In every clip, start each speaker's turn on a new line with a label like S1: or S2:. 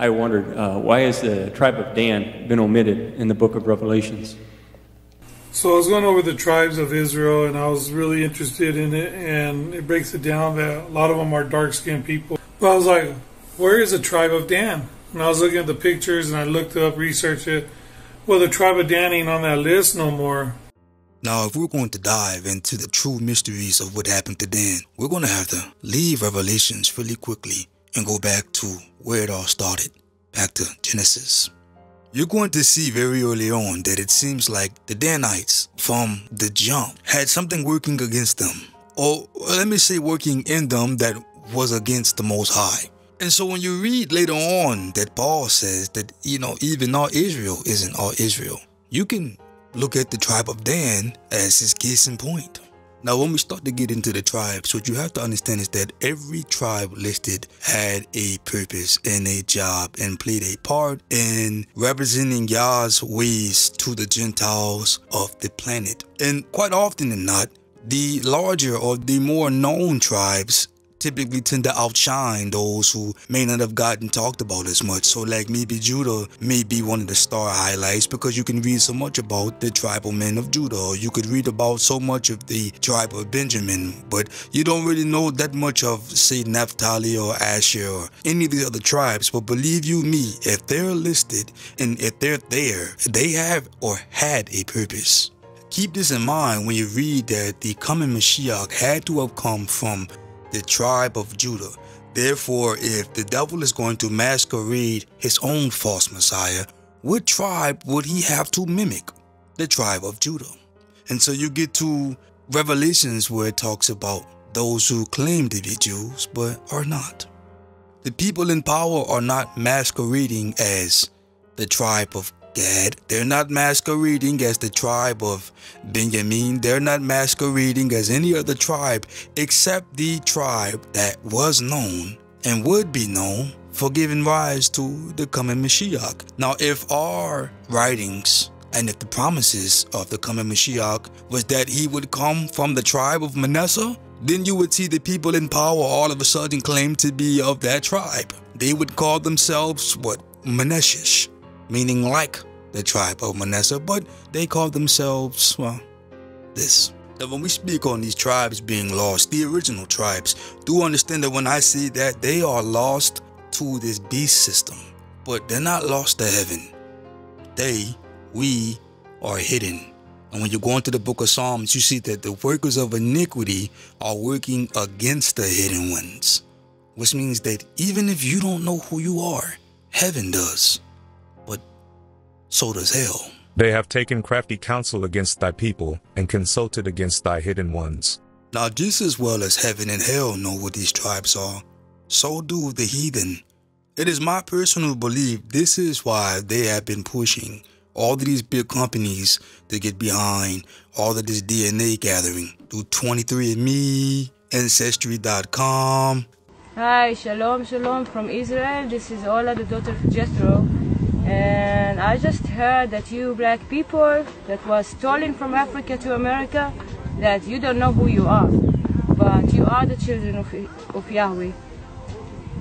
S1: I wondered, why has the tribe of Dan been omitted in the book of Revelations?
S2: So I was going over the tribes of Israel, and I was really interested in it, and it breaks it down that a lot of them are dark-skinned people. But I was like, where is the tribe of Dan? And I was looking at the pictures, and I looked up, researched it. Well, the tribe of Dan ain't on that list no more.
S3: Now, if we're going to dive into the true mysteries of what happened to Dan, we're going to have to leave Revelations really quickly and go back to where it all started, back to Genesis. You're going to see very early on that it seems like the Danites from the jump had something working against them. Or let me say working in them that was against the Most High. And so when you read later on that Paul says that, even all Israel isn't all Israel, you can look at the tribe of Dan as his case in point. Now, when we start to get into the tribes, what you have to understand is that every tribe listed had a purpose and a job and played a part in representing Yah's ways to the Gentiles of the planet. And quite often than not, the larger or the more known tribes typically tend to outshine those who may not have gotten talked about as much. So like maybe Judah may be one of the star highlights because you can read so much about the tribal men of Judah, or you could read about so much of the tribe of Benjamin, but you don't really know that much of, say, Naphtali or Asher or any of these other tribes. But believe you me, if they're listed and if they're there, they have or had a purpose. Keep this in mind when you read that the coming Mashiach had to have come from the tribe of Judah. Therefore, if the devil is going to masquerade his own false Messiah, what tribe would he have to mimic? The tribe of Judah. And so you get to Revelations where it talks about those who claim to be Jews but are not. The people in power are not masquerading as the tribe of Gad. They're not masquerading as the tribe of Benjamin. They're not masquerading as any other tribe except the tribe that was known and would be known for giving rise to the coming Mashiach. Now, if our writings and if the promises of the coming Mashiach was that he would come from the tribe of Manasseh, then you would see the people in power all of a sudden claim to be of that tribe. They would call themselves what? Menashish, meaning like the tribe of Manasseh, but they call themselves, well, this. Now, when we speak on these tribes being lost, the original tribes, do understand that when I say that, they are lost to this beast system, but they're not lost to heaven. We are hidden. And when you go into the book of Psalms, you see that the workers of iniquity are working against the hidden ones, which means that even if you don't know who you are, heaven does. So does hell.
S4: They have taken crafty counsel against thy people, and consulted against thy hidden ones.
S3: Now just as well as heaven and hell know what these tribes are, so do the heathen. It is my personal belief this is why they have been pushing all of these big companies to get behind all of this DNA gathering through 23andMe, Ancestry.com.
S5: Hi, shalom from Israel. This is Ola, the daughter of Jethro. And I just heard that you black people that was stolen from Africa to America, that you don't know who you are, but you are the children of Yahweh,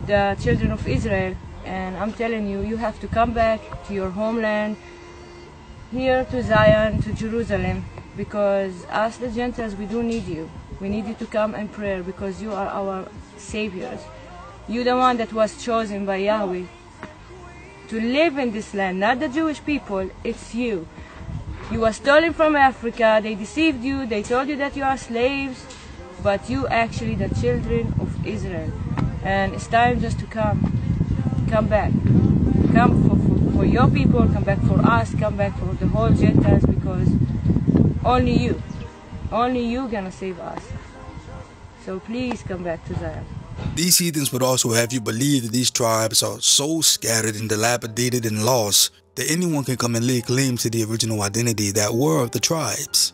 S5: the children of Israel. And I'm telling you, you have to come back to your homeland, here to Zion, to Jerusalem, because us the Gentiles, we do need you. We need you to come and pray because you are our saviors. You're the one that was chosen by Yahweh to live in this land, not the Jewish people, it's you. You were stolen from Africa, they deceived you, they told you that you are slaves, but you actually the children of Israel. And it's time just to come back. Come for your people, come back for us, come back for the whole Gentiles, because only you gonna save us. So please come back to Zion.
S3: These heathens would also have you believe that these tribes are so scattered and dilapidated and lost that anyone can come and lay claim to the original identity that were of the tribes.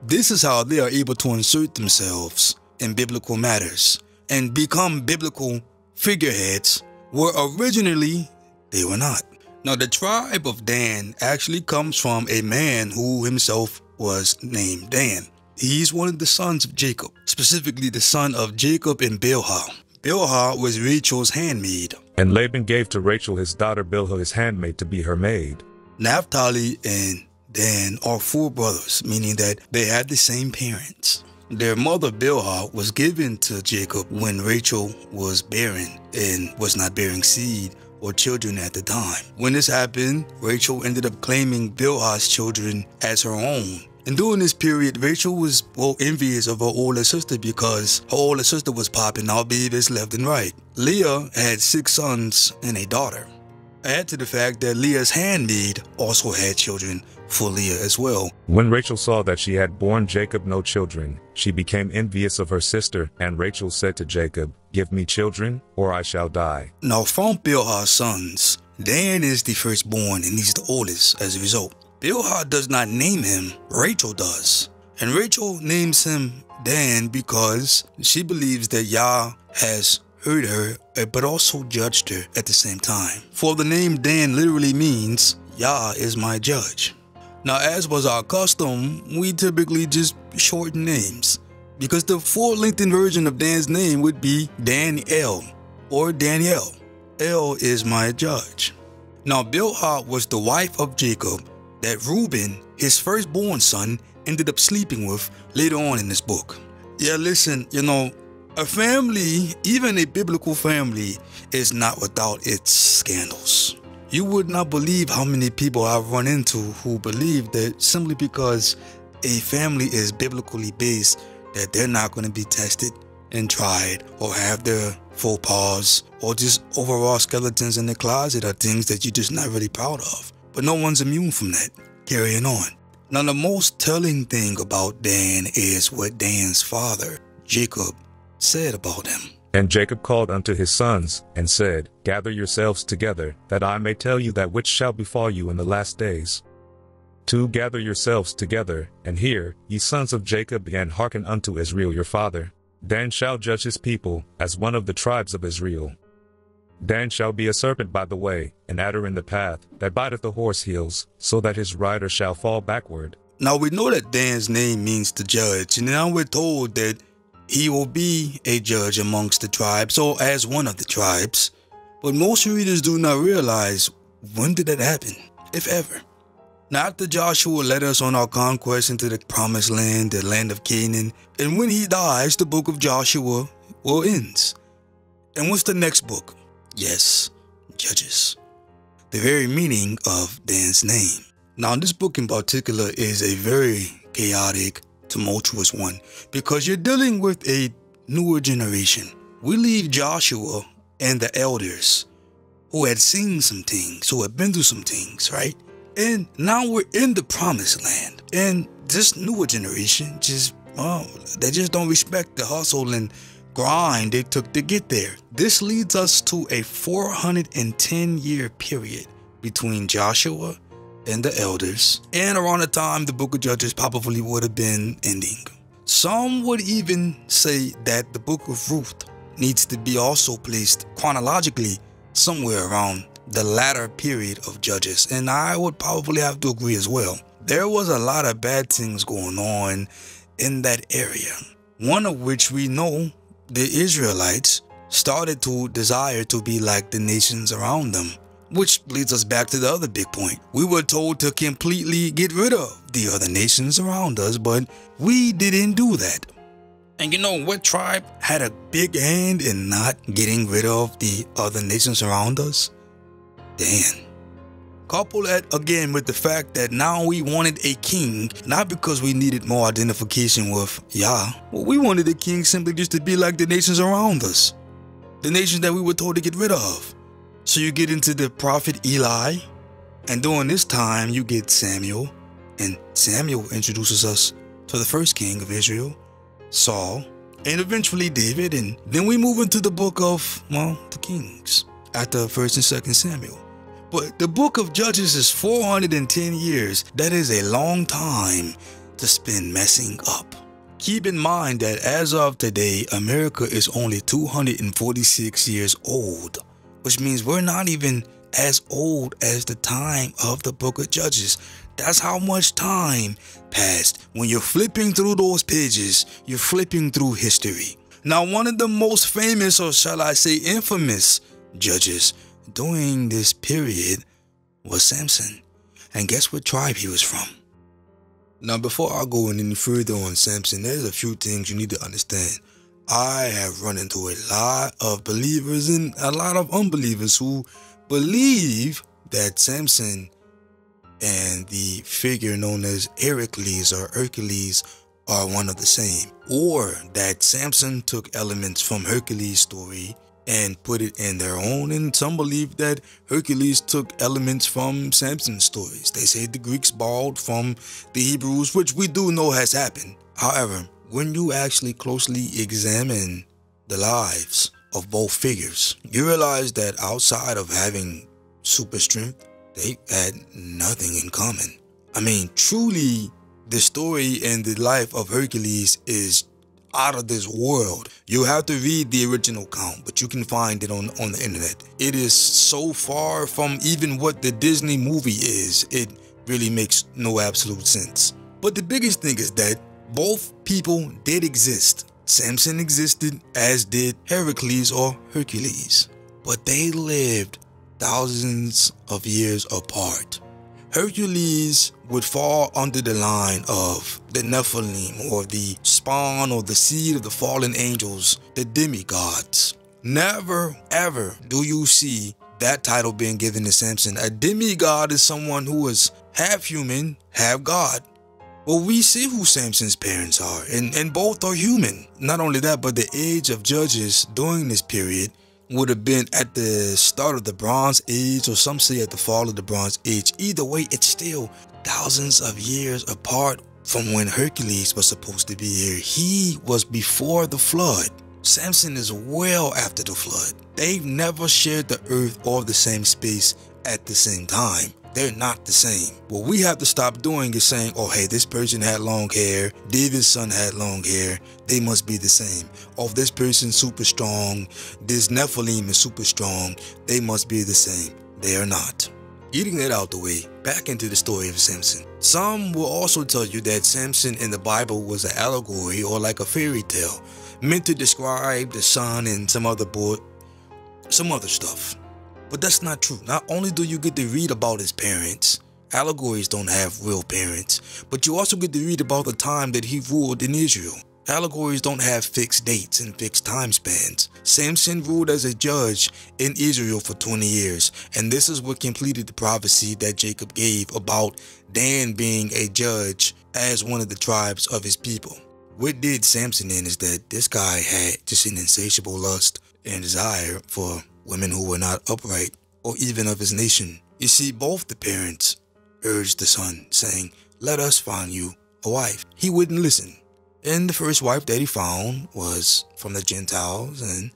S3: This is how they are able to insert themselves in biblical matters and become biblical figureheads where originally they were not. Now, the tribe of Dan actually comes from a man who himself was named Dan. He's one of the sons of Jacob, specifically the son of Jacob and Bilhah. Bilhah was Rachel's handmaid.
S4: And Laban gave to Rachel his daughter Bilhah his handmaid to be her maid.
S3: Naphtali and Dan are full brothers, meaning that they had the same parents. Their mother Bilhah was given to Jacob when Rachel was barren and was not bearing seed or children at the time. When this happened, Rachel ended up claiming Bilhah's children as her own. And during this period, Rachel was envious of her older sister because her older sister was popping out babies left and right. Leah had 6 sons and a daughter. Add to the fact that Leah's handmaid also had children for Leah as well.
S4: When Rachel saw that she had borne Jacob no children, she became envious of her sister, and Rachel said to Jacob, "Give me children, or I shall die."
S3: Now from Bilhah's sons, Dan is the firstborn and he's the oldest as a result. Bilhah does not name him, Rachel does. And Rachel names him Dan because she believes that Yah has heard her, but also judged her at the same time. For the name Dan literally means, Yah is my judge. Now, as was our custom, we typically just shorten names, because the full lengthened version of Dan's name would be Daniel or Daniel. El is my judge. Now, Bilhah was the wife of Jacob that Reuben, his firstborn son, ended up sleeping with later on in this book. Yeah, listen, a family, even a biblical family, is not without its scandals. You would not believe how many people I've run into who believe that simply because a family is biblically based, that they're not going to be tested and tried or have their faux pas or just overall skeletons in the closet are things that you're just not really proud of. But no one's immune from that. Carrying on. Now, the most telling thing about Dan is what Dan's father, Jacob, said about him.
S4: And Jacob called unto his sons, and said, Gather yourselves together, that I may tell you that which shall befall you in the last days. 2. Gather yourselves together, and hear, ye sons of Jacob, and hearken unto Israel your father. Dan shall judge his people, as one of the tribes of Israel. Dan shall be a serpent by the way, an adder in the path, that biteth the horse heels, so that his rider shall fall backward.
S3: Now we know that Dan's name means to judge, and now we're told that he will be a judge amongst the tribes, or as one of the tribes. But most readers do not realize, when did that happen, if ever? Now after Joshua led us on our conquest into the promised land, the land of Canaan, and when he dies, the book of Joshua ends. And what's the next book? Yes, Judges. The very meaning of Dan's name. Now this book in particular is a very chaotic, tumultuous one, because you're dealing with a newer generation. We leave Joshua and the elders who had seen some things, who had been through some things, right? And now we're in the promised land. And this newer generation they just don't respect the hustle and grind it took to get there. This leads us to a 410-year period between Joshua and the elders, and around the time the book of Judges probably would have been ending. Some would even say that the book of Ruth needs to be also placed chronologically somewhere around the latter period of Judges, and I would probably have to agree as well. There was a lot of bad things going on in that area, one of which we know the Israelites started to desire to be like the nations around them. Which leads us back to the other big point. We were told to completely get rid of the other nations around us, but we didn't do that. And you know what tribe had a big hand in not getting rid of the other nations around us? Dan. Couple that again with the fact that now we wanted a king, not because we needed more identification with Yah. Well, we wanted a king simply just to be like the nations around us. The nations that we were told to get rid of. So you get into the prophet Eli, and during this time you get Samuel, and Samuel introduces us to the first king of Israel, Saul, and eventually David, and then we move into the book of, the kings, after 1st and 2nd Samuel. But the book of Judges is 410 years. That is a long time to spend messing up. Keep in mind that as of today, America is only 246 years old, which means we're not even as old as the time of the book of Judges. That's how much time passed. When you're flipping through those pages, you're flipping through history. Now, one of the most famous, or shall I say infamous, judges during this period was Samson. And guess what tribe he was from? Now, before I go any further on Samson, there's a few things you need to understand. I have run into a lot of believers and a lot of unbelievers who believe that Samson and the figure known as Heracles or Hercules are one of the same, or that Samson took elements from Hercules' story and put it in their own, and some believe that Hercules took elements from Samson's stories. They say the Greeks borrowed from the Hebrews, which we do know has happened. However, when you actually closely examine the lives of both figures, you realize that outside of having super strength, they had nothing in common. I mean, truly, the story and the life of Hercules is out of this world. You have to read the original account, but you can find it on the internet. It is so far from even what the Disney movie is. It really makes no absolute sense. But the biggest thing is that both people did exist. Samson existed, as did Heracles or Hercules. But they lived thousands of years apart. Hercules would fall under the line of the Nephilim, or the spawn or the seed of the fallen angels, the demigods. Never ever do you see that title being given to Samson. A demigod is someone who is half human, half god. Well, we see who Samson's parents are, and both are human. Not only that, but the age of judges during this period would have been at the start of the Bronze Age, or some say at the fall of the Bronze Age. Either way, it's still thousands of years apart from when Hercules was supposed to be here. He was before the flood. Samson is well after the flood. They've never shared the earth or the same space at the same time. They're not the same. What we have to stop doing is saying, oh, hey, this person had long hair, David's son had long hair, they must be the same. Oh, this person's super strong, this Nephilim is super strong, they must be the same. They are not. Getting that out the way, back into the story of Samson. Some will also tell you that Samson in the Bible was an allegory or like a fairy tale, meant to describe the sun and some other stuff. But that's not true. Not only do you get to read about his parents, allegories don't have real parents, but you also get to read about the time that he ruled in Israel. Allegories don't have fixed dates and fixed time spans. Samson ruled as a judge in Israel for 20 years, and this is what completed the prophecy that Jacob gave about Dan being a judge as one of the tribes of his people. What did Samson in is that this guy had just an insatiable lust and desire for women who were not upright or even of his nation. You see, both the parents urged the son, saying, let us find you a wife. He wouldn't listen. And the first wife that he found was from the Gentiles, and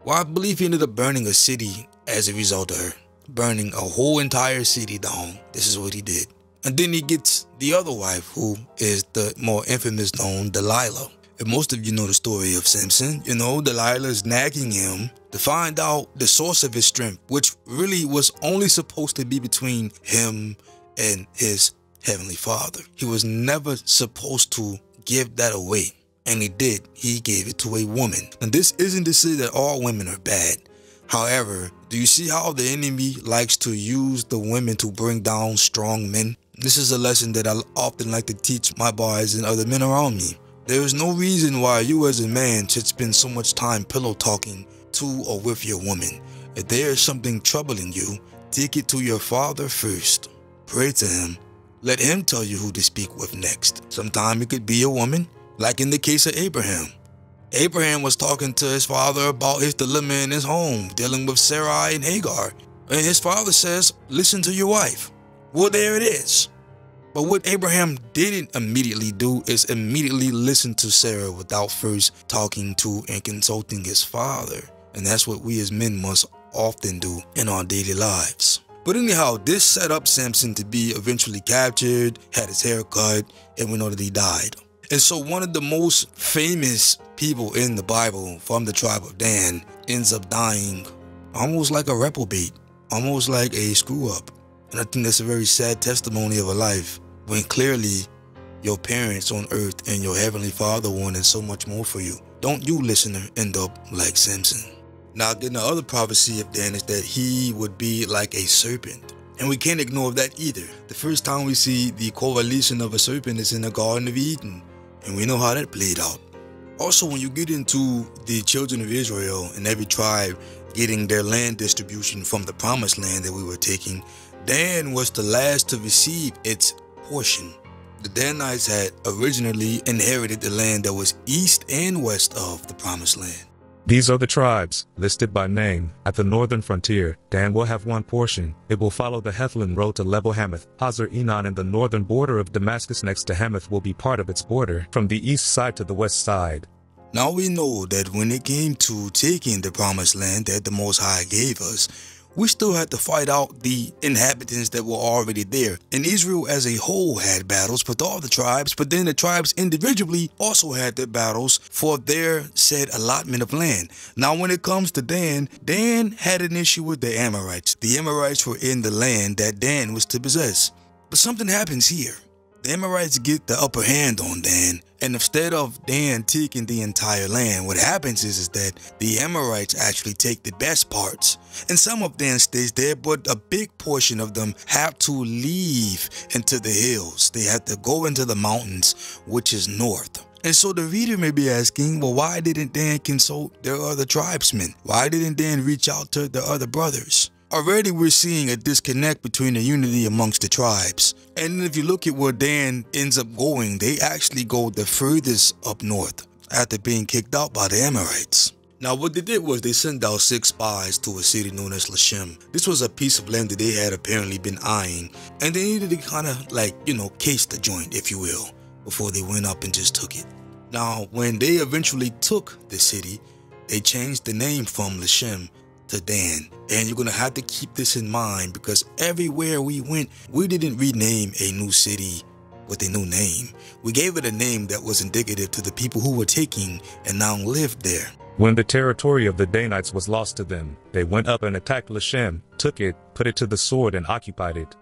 S3: well, I believe he ended up burning a city as a result of her. Burning a whole entire city down. This is what he did. And then he gets the other wife, who is the more infamous known Delilah. And most of you know the story of Samson. You know, Delilah is nagging him to find out the source of his strength, which really was only supposed to be between him and his heavenly father. He was never supposed to give that away, and he did. He gave it to a woman. And this isn't to say that all women are bad. However, do you see how the enemy likes to use the women to bring down strong men? This is a lesson that I often like to teach my boys and other men around me. There is no reason why you as a man should spend so much time pillow talking to or with your woman. If there is something troubling you, take it to your father first. Pray to him. Let him tell you who to speak with next. Sometimes it could be a woman, like in the case of Abraham. Abraham was talking to his father about his dilemma in his home, dealing with Sarai and Hagar. And his father says, listen to your wife. Well, there it is. But what Abraham didn't immediately do is immediately listen to Sarah without first talking to and consulting his father. And that's what we as men must often do in our daily lives. But anyhow, this set up Samson to be eventually captured, had his hair cut, and we know that he died. And so one of the most famous people in the Bible from the tribe of Dan ends up dying almost like a reprobate, almost like a screw up. And I think that's a very sad testimony of a life, when clearly your parents on earth and your heavenly father wanted so much more for you. Don't you, listener, end up like Samson. Now again, the other prophecy of Dan is that he would be like a serpent. And we can't ignore that either. The first time we see the correlation of a serpent is in the Garden of Eden. And we know how that played out. Also, when you get into the children of Israel and every tribe getting their land distribution from the promised land that we were taking, Dan was the last to receive its portion. The Danites had originally inherited the land that was east and west of the promised land.
S4: These are the tribes, listed by name. At the northern frontier, Dan will have one portion. It will follow the Hethlon road to Lebo Hamath. Hazar Enon and the northern border of Damascus next to Hamath will be part of its border, from the east side to the west side.
S3: Now we know that when it came to taking the promised land that the Most High gave us, we still had to fight out the inhabitants that were already there. And Israel as a whole had battles with all the tribes, but then the tribes individually also had their battles for their said allotment of land. Now when it comes to Dan, Dan had an issue with the Amorites. The Amorites were in the land that Dan was to possess. But something happens here. The Amorites get the upper hand on Dan, and instead of Dan taking the entire land, what happens is that the Amorites actually take the best parts. And some of Dan stays there, but a big portion of them have to leave into the hills. They have to go into the mountains, which is north. And so the reader may be asking, well, why didn't Dan consult their other tribesmen? Why didn't Dan reach out to the other brothers? Already we're seeing a disconnect between the unity amongst the tribes. And if you look at where Dan ends up going, they actually go the furthest up north after being kicked out by the Amorites. Now what they did was they sent out 6 spies to a city known as Lashem. This was a piece of land that they had apparently been eyeing, and they needed to kind of case the joint, if you will, before they went up and just took it. Now when they eventually took the city, they changed the name from Lashem to Dan. And you're going to have to keep this in mind, because everywhere we went, we didn't rename a new city with a new name. We gave it a name that was indicative to the people who were taking and now lived there.
S4: When the territory of the Danites was lost to them, they went up and attacked Lashem, took it, put it to the sword, and occupied it.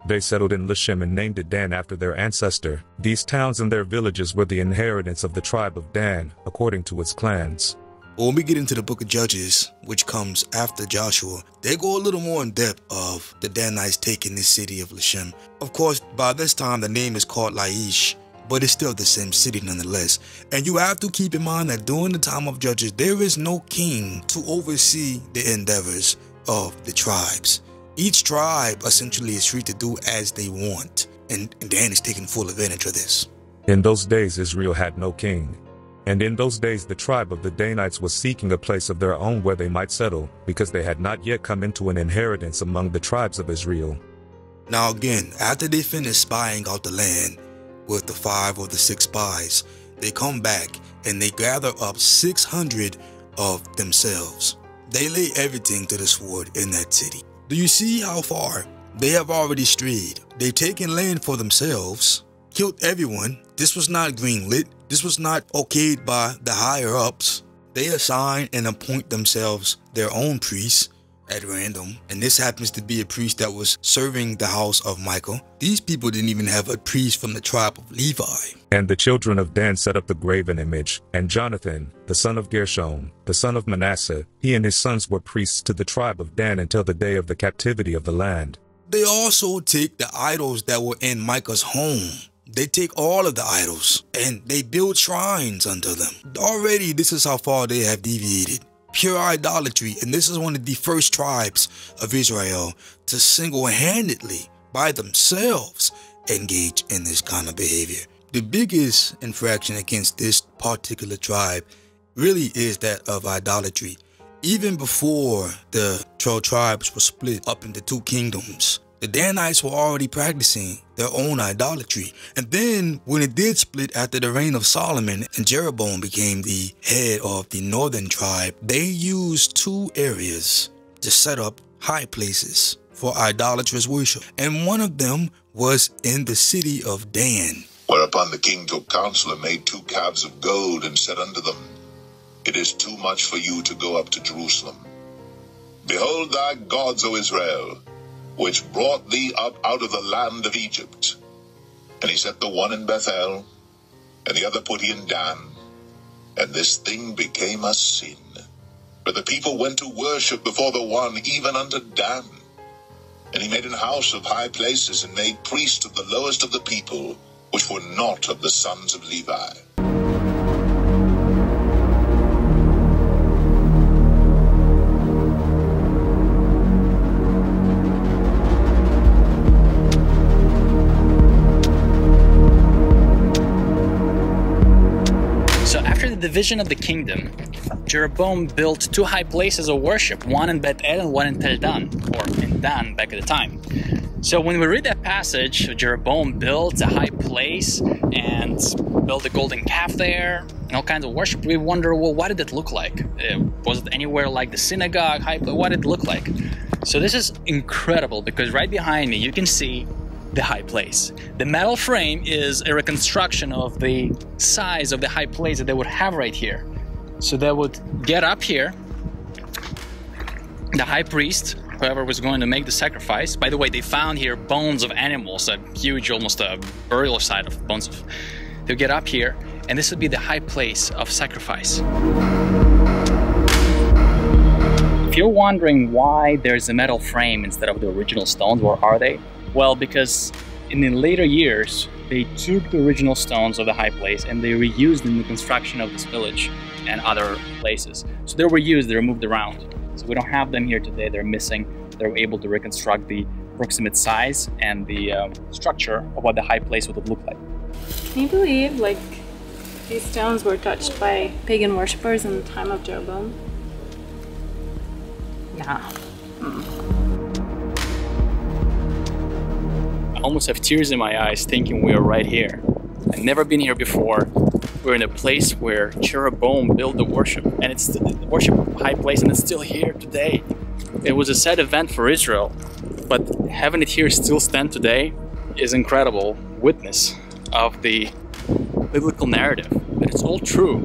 S4: They settled in Lashem and named it Dan after their ancestor. These towns and their villages were the inheritance of the tribe of Dan, according to its clans.
S3: When we get into the book of Judges, which comes after Joshua, they go a little more in depth of the Danites taking this city of Lashem. Of course, by this time the name is called Laish, but it's still the same city nonetheless. And you have to keep in mind that during the time of Judges, there is no king to oversee the endeavors of the tribes. Each tribe essentially is free to do as they want, and Dan is taking full advantage of this.
S4: In those days Israel had no king. And in those days the tribe of the Danites was seeking a place of their own where they might settle, because they had not yet come into an inheritance among the tribes of Israel.
S3: Now again, after they finish spying out the land with the 5 or the 6 spies, they come back and they gather up 600 of themselves. They lay everything to the sword in that city. Do you see how far they have already strayed? They've taken land for themselves, killed everyone. This was not greenlit. This was not okayed by the higher ups. They assign and appoint themselves their own priests at random, and this happens to be a priest that was serving the house of Michael. These people didn't even have a priest from the tribe of Levi.
S4: And the children of Dan set up the graven image, and Jonathan, the son of Gershom, the son of Manasseh, he and his sons were priests to the tribe of Dan until the day of the captivity of the land.
S3: They also take the idols that were in Micah's home. They take all of the idols and they build shrines unto them. Already, this is how far they have deviated. Pure idolatry, and this is one of the first tribes of Israel to single-handedly, by themselves, engage in this kind of behavior. The biggest infraction against this particular tribe really is that of idolatry. Even before the 12 tribes were split up into 2 kingdoms, the Danites were already practicing their own idolatry. And then when it did split after the reign of Solomon and Jeroboam became the head of the northern tribe, they used 2 areas to set up high places for idolatrous worship. And one of them was in the city of Dan.
S6: Whereupon the king took counsel and made 2 calves of gold and said unto them, It is too much for you to go up to Jerusalem. Behold thy gods, O Israel, which brought thee up out of the land of Egypt. And he set the one in Bethel, and the other put he in Dan. And this thing became a sin. where the people went to worship before the One, even unto Dan. And he made an house of high places, and made priests of the lowest of the people, which were not of the sons of Levi.
S7: So after the division of the kingdom, Jeroboam built two high places of worship, one in Beth-El and one in Tel Dan, or in Dan back at the time. So when we read that passage, Jeroboam built a high place and built a golden calf there and all kinds of worship, we wonder, well, what did it look like? Was it anywhere like the synagogue, high place? What did it look like? So this is incredible, because right behind me you can see the high place. The metal frame is a reconstruction of the size of the high place that they would have right here. So they would get up here, the high priest, whoever was going to make the sacrifice. By the way, they found here bones of animals, a huge, almost a burial site of bones of. They'll get up here, and this would be the high place of sacrifice. If you're wondering why there's a metal frame instead of the original stones, where are they? Well, because in the later years, they took the original stones of the high place and they reused them in the construction of this village and other places. So they were used, they were moved around. So we don't have them here today, they're missing. They were able to reconstruct the approximate size and the structure of what the high place would have looked like.
S8: Can you believe, like, these stones were touched by pagan worshippers in the time of Jeroboam? Yeah.
S7: I almost have tears in my eyes thinking we are right here. I've never been here before. We're in a place where Jeroboam built the worship, and it's the worship high place, and it's still here today. It was a sad event for Israel, but having it here still stand today is incredible witness of the biblical narrative, that it's all true,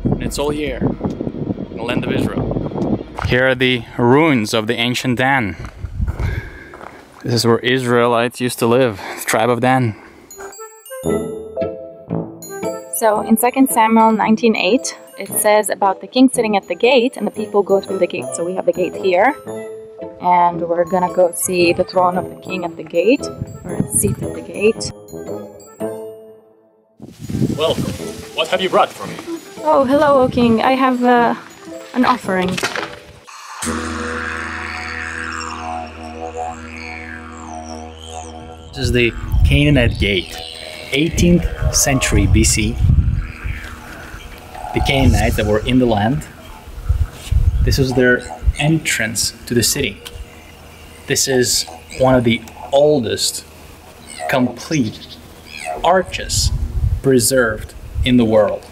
S7: and it's all here in the land of Israel. Here are the ruins of the ancient Dan. This is where Israelites used to live, the tribe of Dan.
S8: So in 2 Samuel 19:8, it says about the king sitting at the gate and the people go through the gate. So we have the gate here, and we're gonna go see the throne of the king at the gate, or a seat at the gate.
S7: Welcome. What have you brought for me?
S8: Oh, hello, O king. I have an offering.
S7: This is the Canaanite Gate, 18th century BC. The Canaanites that were in the land, this was their entrance to the city. This is one of the oldest complete arches preserved in the world.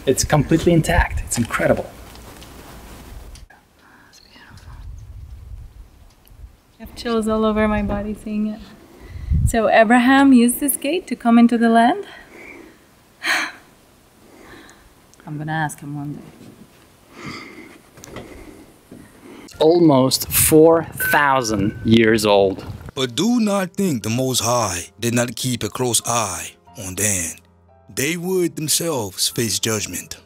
S7: It's completely intact. It's incredible.
S8: I have chills all over my body seeing it. So Abraham used this gate to come into the land? I'm gonna ask him one day.
S7: Almost 4,000 years old.
S3: But do not think the Most High did not keep a close eye on Dan. They would themselves face judgment.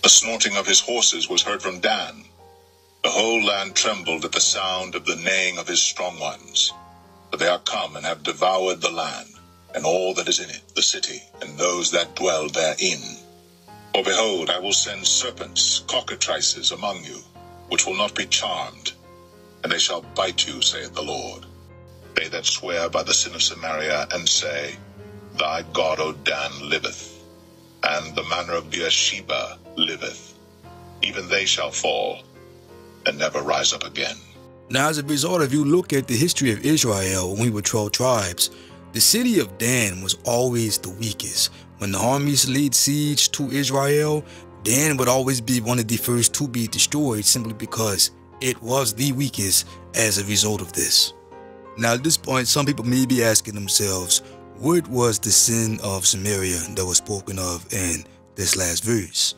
S6: The snorting of his horses was heard from Dan. The whole land trembled at the sound of the neighing of his strong ones. For they are come and have devoured the land, and all that is in it, the city, and those that dwell therein. For behold, I will send serpents, cockatrices among you, which will not be charmed, and they shall bite you, saith the Lord. They that swear by the sin of Samaria, and say, Thy God, O Dan, liveth, and the manner of Beersheba liveth, even they shall fall, and never rise up again.
S3: Now, as a result, if you look at the history of Israel when we were 12 tribes, the city of Dan was always the weakest. When the armies laid siege to Israel, Dan would always be one of the first to be destroyed simply because it was the weakest as a result of this. Now, at this point, some people may be asking themselves, what was the sin of Samaria that was spoken of in this last verse?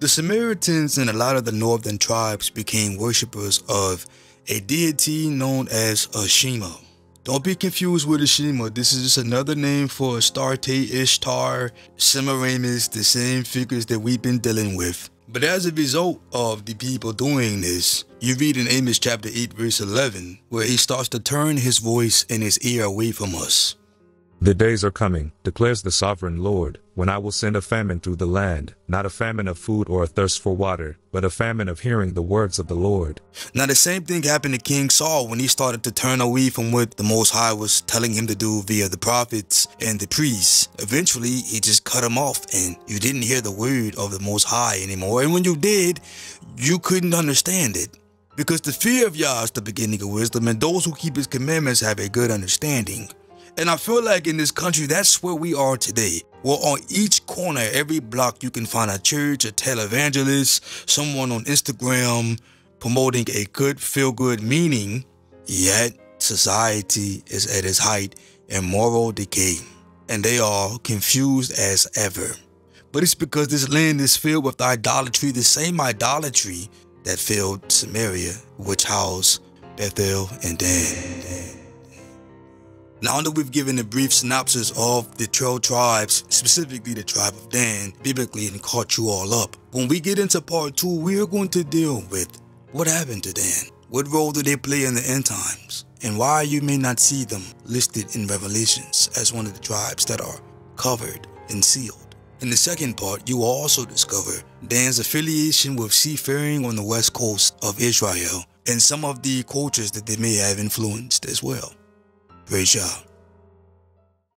S3: The Samaritans and a lot of the northern tribes became worshippers of a deity known as Shema. Don't be confused with Ashima. This is just another name for Astarte, Ishtar, Semiramis, the same figures that we've been dealing with. But as a result of the people doing this, you read in Amos chapter 8 verse 11, where he starts to turn his voice and his ear away from us.
S4: The days are coming, declares the sovereign Lord, when I will send a famine through the land, not a famine of food or a thirst for water, but a famine of hearing the words of the Lord.
S3: Now the same thing happened to King Saul when he started to turn away from what the Most High was telling him to do via the prophets and the priests. Eventually, he just cut him off and you didn't hear the word of the Most High anymore. And when you did, you couldn't understand it. Because the fear of Yah is the beginning of wisdom, and those who keep his commandments have a good understanding. And I feel like in this country, that's where we are today. Well, on each corner, every block, you can find a church, a televangelist, someone on Instagram promoting a good, feel-good meaning. Yet, society is at its height in moral decay. And they are confused as ever. But it's because this land is filled with idolatry, the same idolatry that filled Samaria, which housed Bethel and Dan. Now that we've given a brief synopsis of the 12 tribes, specifically the tribe of Dan, biblically, and caught you all up, when we get into part 2, we are going to deal with what happened to Dan, what role do they play in the end times, and why you may not see them listed in Revelations as one of the tribes that are covered and sealed. In the second part, you will also discover Dan's affiliation with seafaring on the west coast of Israel and some of the cultures that they may have influenced as well. Praise Yah.